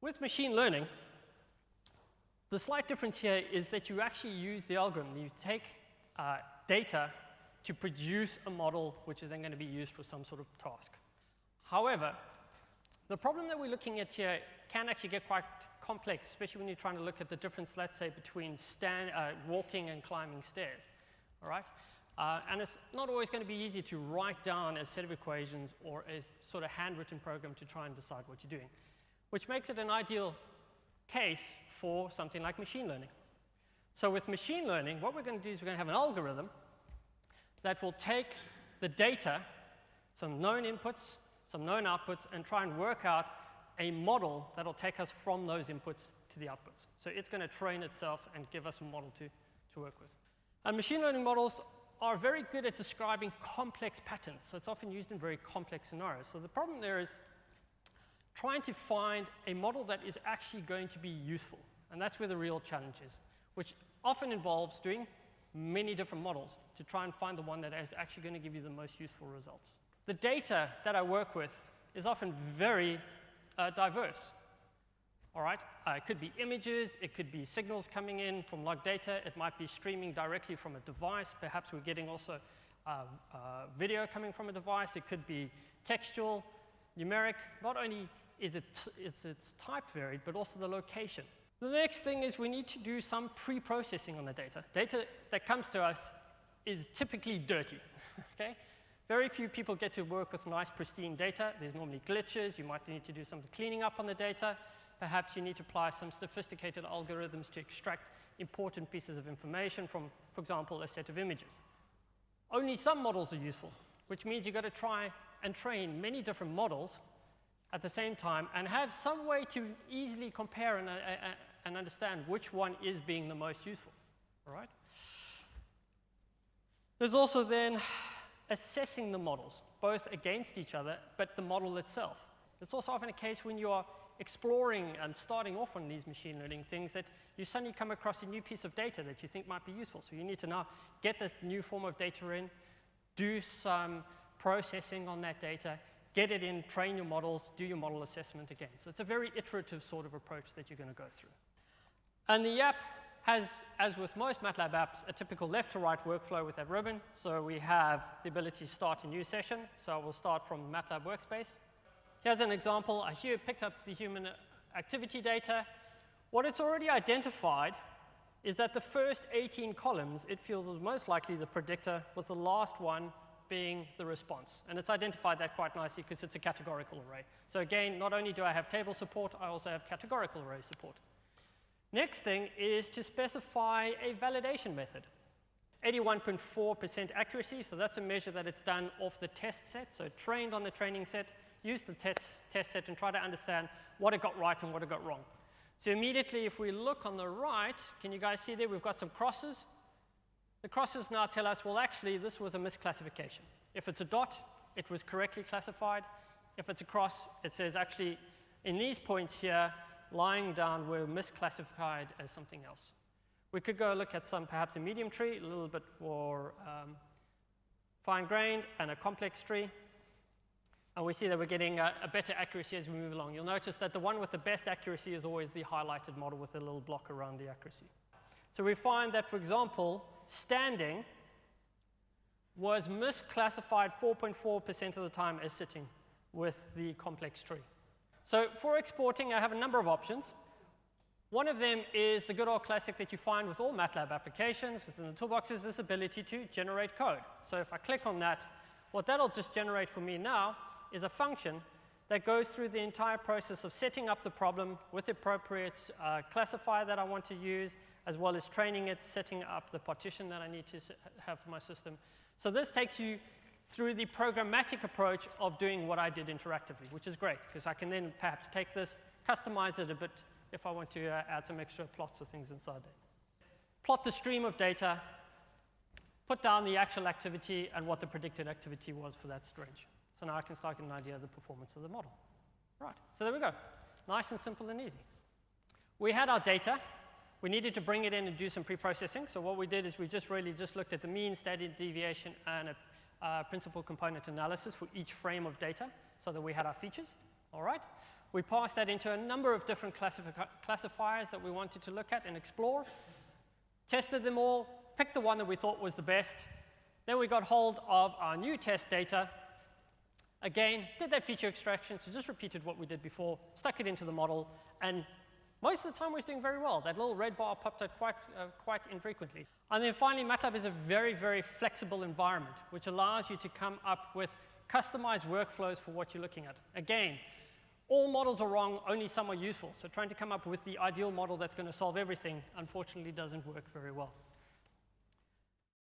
With machine learning, the slight difference here is that you actually use the algorithm. You take data to produce a model which is then going to be used for some sort of task. However, the problem that we're looking at here can actually get quite complex, especially when you're trying to look at the difference, let's say, between walking and climbing stairs. All right? And it's not always going to be easy to write down a set of equations or a sort of handwritten program to try and decide what you're doing, which makes it an ideal case for something like machine learning. So with machine learning, what we're going to do is we're going to have an algorithm that will take the data, some known inputs, some known outputs, and try and work out a model that will take us from those inputs to the outputs. So it's going to train itself and give us a model to work with. And machine learning models are very good at describing complex patterns. So it's often used in very complex scenarios. So the problem there is trying to find a model that is actually going to be useful. And that's where the real challenge is, which often involves doing many different models to try and find the one that is actually going to give you the most useful results. The data that I work with is often very diverse. All right? It could be images, it could be signals coming in from log data, it might be streaming directly from a device, perhaps we're getting also video coming from a device, it could be textual, numeric. Not only is its type varied, but also the location. The next thing is we need to do some pre-processing on the data. Data that comes to us is typically dirty, okay? Very few people get to work with nice, pristine data. There's normally glitches. You might need to do some cleaning up on the data. Perhaps you need to apply some sophisticated algorithms to extract important pieces of information from, for example, a set of images. Only some models are useful, which means you've got to try and train many different models at the same time and have some way to easily compare and understand which one is being the most useful. All right? There's also then assessing the models, both against each other, but the model itself. It's also often a case when you are exploring and starting off on these machine learning things that you suddenly come across a new piece of data that you think might be useful. So you need to now get this new form of data in, do some processing on that data, get it in, train your models, do your model assessment again. So it's a very iterative sort of approach that you're going to go through. And the app has, as with most MATLAB apps, a typical left to right workflow with that ribbon. So we have the ability to start a new session. So we'll start from MATLAB workspace. Here's an example. I here picked up the human activity data. What it's already identified is that the first 18 columns, it feels is most likely the predictor, with the last one being the response. And it's identified that quite nicely because it's a categorical array. So again, not only do I have table support, I also have categorical array support. Next thing is to specify a validation method. 81.4% accuracy, so that's a measure that it's done off the test set. So it trained on the training set, used the test set, and try to understand what it got right and what it got wrong. So immediately, if we look on the right, can you guys see there? We've got some crosses. The crosses now tell us, well, actually, this was a misclassification. If it's a dot, it was correctly classified. If it's a cross, it says, actually, in these points here, lying down were misclassified as something else. We could go look at some, perhaps a medium tree, a little bit more fine-grained, and a complex tree. And we see that we're getting a better accuracy as we move along. You'll notice that the one with the best accuracy is always the highlighted model with a little block around the accuracy. So we find that, for example, standing was misclassified 4.4% of the time as sitting with the complex tree. So for exporting, I have a number of options. One of them is the good old classic that you find with all MATLAB applications within the toolbox is this ability to generate code. So if I click on that, what that'll just generate for me now is a function that goes through the entire process of setting up the problem with the appropriate classifier that I want to use, as well as training it, setting up the partition that I need to have for my system. So this takes you through the programmatic approach of doing what I did interactively, which is great, because I can then perhaps take this, customize it a bit if I want to add some extra plots or things inside there. Plot the stream of data, put down the actual activity and what the predicted activity was for that range. So now I can start getting an idea of the performance of the model. Right, so there we go. Nice and simple and easy. We had our data. We needed to bring it in and do some pre-processing. So what we did is we just looked at the mean, standard deviation, and a principal component analysis for each frame of data so that we had our features. All right. We passed that into a number of different classifiers that we wanted to look at and explore, tested them all, picked the one that we thought was the best. Then we got hold of our new test data. Again, did that feature extraction, so just repeated what we did before, stuck it into the model, and most of the time, we're doing very well. That little red bar popped out quite infrequently. And then finally, MATLAB is a very, very flexible environment, which allows you to come up with customized workflows for what you're looking at. Again, all models are wrong, only some are useful. So trying to come up with the ideal model that's going to solve everything, unfortunately, doesn't work very well.